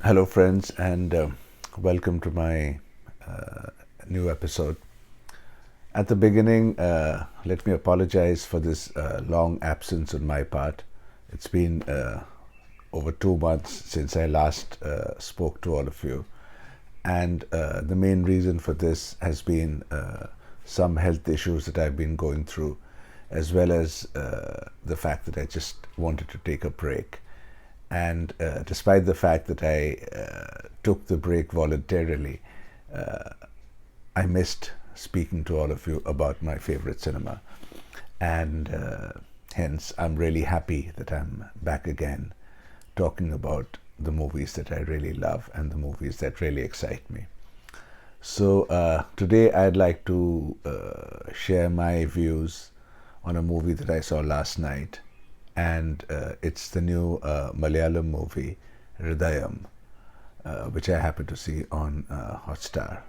Hello, friends, and welcome to my new episode. At the beginning, let me apologize for this long absence on my part. It's been over 2 months since I last spoke to all of you, and the main reason for this has been some health issues that I've been going through, as well as the fact that I just wanted to take a break. And despite the fact that I took the break voluntarily, I missed speaking to all of you about my favorite cinema. And hence, I'm really happy that I'm back again talking about the movies that I really love and the movies that really excite me. So today I'd like to share my views on a movie that I saw last night, and it's the new Malayalam movie Hridayam, which I happened to see on Hotstar.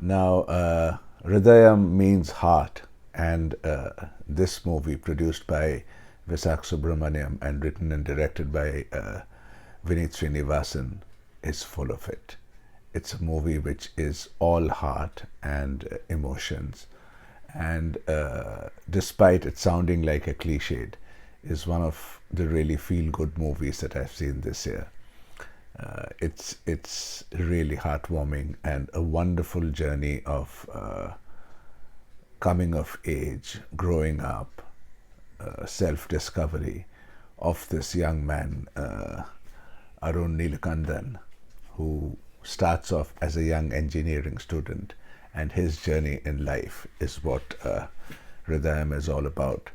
Now, Hridayam means heart, and this movie, produced by Visak Subramaniam and written and directed by Vinit Srinivasan, is full of it. It's a movie which is all heart and emotions, and despite it sounding like a cliched, is one of the really feel-good movies that I've seen this year. It's really heartwarming and a wonderful journey of coming of age, growing up, self-discovery of this young man, Arun Neelakandan, who starts off as a young engineering student, and his journey in life is what Hridayam is all about.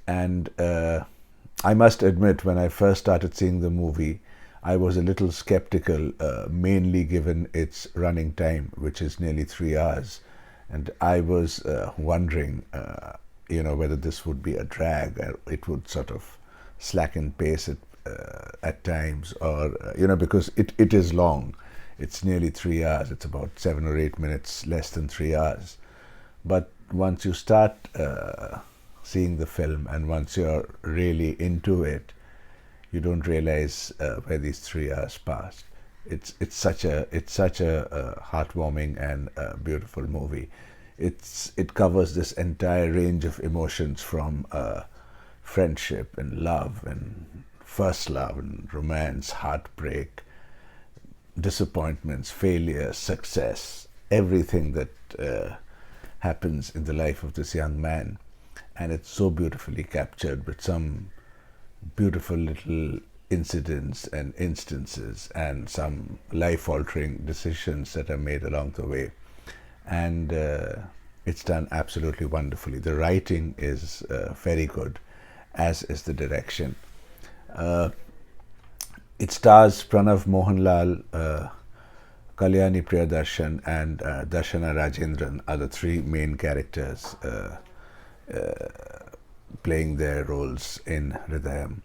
And I must admit, when I first started seeing the movie, I was a little skeptical, mainly given its running time, which is nearly 3 hours. And I was wondering, whether this would be a drag, or it would sort of slacken pace at times, or, because it is long. It's nearly 3 hours. It's about 7 or 8 minutes, less than 3 hours. But once you start seeing the film, and once you're really into it, you don't realize where these 3 hours passed. It's such a heartwarming and beautiful movie. It covers this entire range of emotions, from friendship and love and first love and romance, heartbreak, disappointments, failure, success, everything that happens in the life of this young man. And it's so beautifully captured, with some beautiful little incidents and instances and some life-altering decisions that are made along the way. And it's done absolutely wonderfully. The writing is very good, as is the direction. It stars Pranav Mohanlal, Kalyani Priyadarshan, and Darshana Rajendran are the three main characters playing their roles in Hridayam,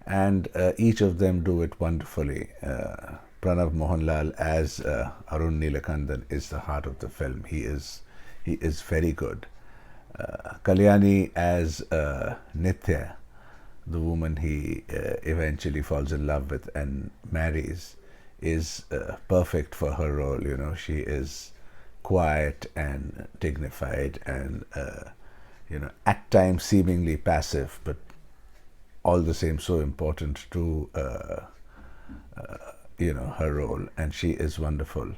and each of them do it wonderfully. Pranav Mohanlal as Arun Neelakandan is the heart of the film. He is very good. Kalyani as Nitya, the woman he eventually falls in love with and marries, is perfect for her role. She is quiet and dignified and at times seemingly passive, but all the same so important to her role, and she is wonderful.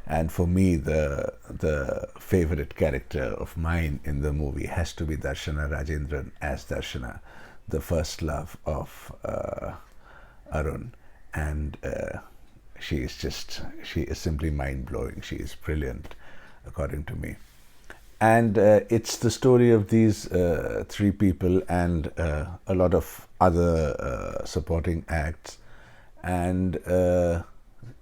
And for me, the favorite character of mine in the movie has to be Darshana Rajendran as Darshana, the first love of Arun. And she is simply mind-blowing. She is brilliant, according to me. And it's the story of these three people and a lot of other supporting acts, and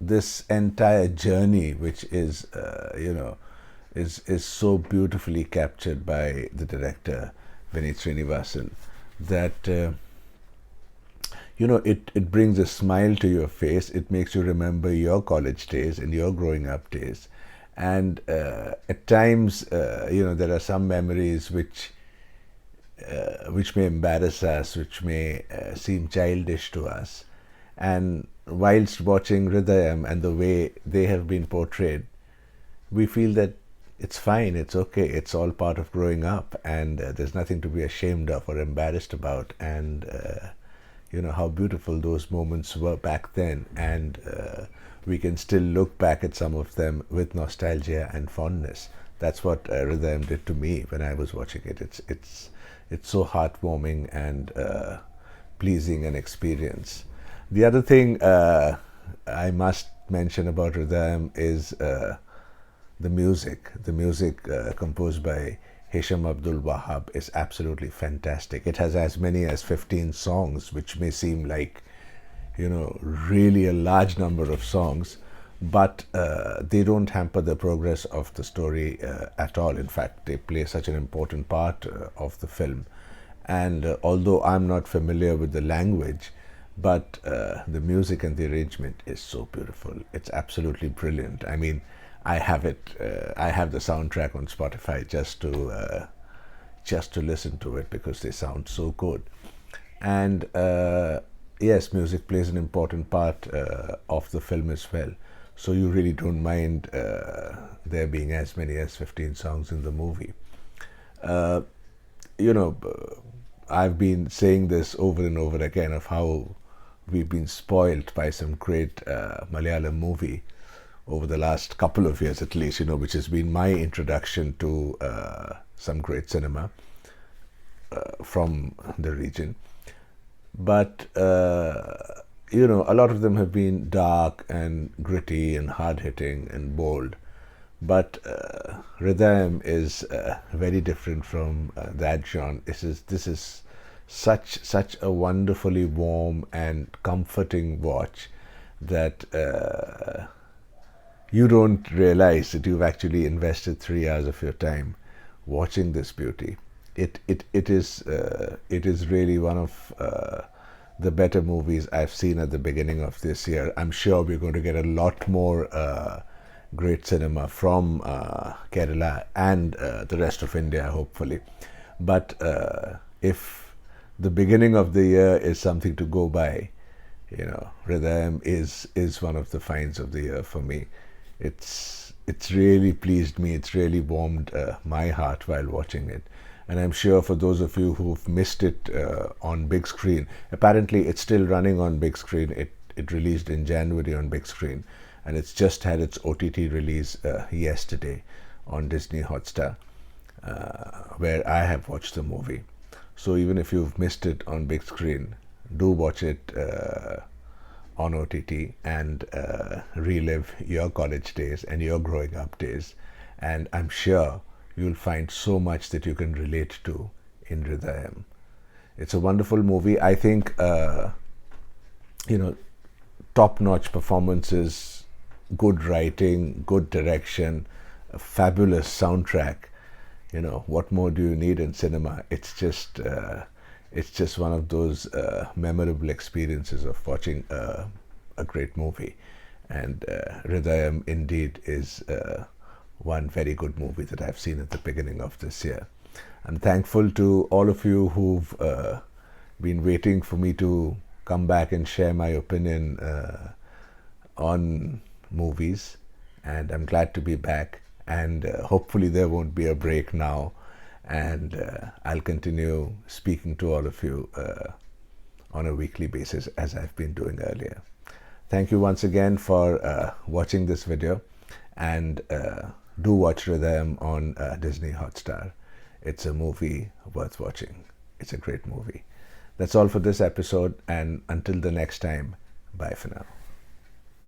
this entire journey, which is so beautifully captured by the director Vinit Srinivasan, that it brings a smile to your face. It makes you remember your college days and your growing up days. And at times, there are some memories which may embarrass us, which may seem childish to us. And whilst watching Hridayam and the way they have been portrayed, we feel that it's fine, it's okay, it's all part of growing up, and there's nothing to be ashamed of or embarrassed about. And how beautiful those moments were back then, and we can still look back at some of them with nostalgia and fondness. That's what Hridayam did to me when I was watching it. It's so heartwarming and pleasing an experience. The other thing I must mention about Hridayam is the music. The music composed by Hisham Abdul Wahab is absolutely fantastic. It has as many as 15 songs, which may seem like, really a large number of songs, but they don't hamper the progress of the story at all. In fact, they play such an important part of the film. And although I'm not familiar with the language, but the music and the arrangement is so beautiful. It's absolutely brilliant. I mean, I have it. I have the soundtrack on Spotify just to listen to it because they sound so good. And yes, music plays an important part of the film as well. So you really don't mind there being as many as 15 songs in the movie. I've been saying this over and over again of how we've been spoiled by some great Malayalam movie over the last couple of years at least, which has been my introduction to some great cinema from the region. But, a lot of them have been dark and gritty and hard-hitting and bold. But Hridayam is very different from that genre. This is such a wonderfully warm and comforting watch that you don't realize that you've actually invested 3 hours of your time watching this beauty. It is really one of the better movies I've seen at the beginning of this year. I'm sure we're going to get a lot more great cinema from Kerala and the rest of India, hopefully. But if the beginning of the year is something to go by, Hridayam is one of the finds of the year for me. It's really pleased me. It's really warmed my heart while watching it. And I'm sure for those of you who've missed it on big screen, apparently it's still running on big screen. It released in January on big screen, and it's just had its OTT release yesterday on Disney Hotstar, where I have watched the movie. So even if you've missed it on big screen, do watch it on OTT and relive your college days and your growing up days. And I'm sure you'll find so much that you can relate to in Hridayam. It's a wonderful movie. I think, top-notch performances, good writing, good direction, a fabulous soundtrack. What more do you need in cinema? It's just one of those memorable experiences of watching a great movie. And Hridayam indeed is one very good movie that I've seen at the beginning of this year. I'm thankful to all of you who've been waiting for me to come back and share my opinion on movies, and I'm glad to be back. And hopefully there won't be a break now, and I'll continue speaking to all of you on a weekly basis as I've been doing earlier. Thank you once again for watching this video, and do watch Hridayam on Disney Hotstar. It's a movie worth watching. It's a great movie. That's all for this episode, and until the next time, bye for now.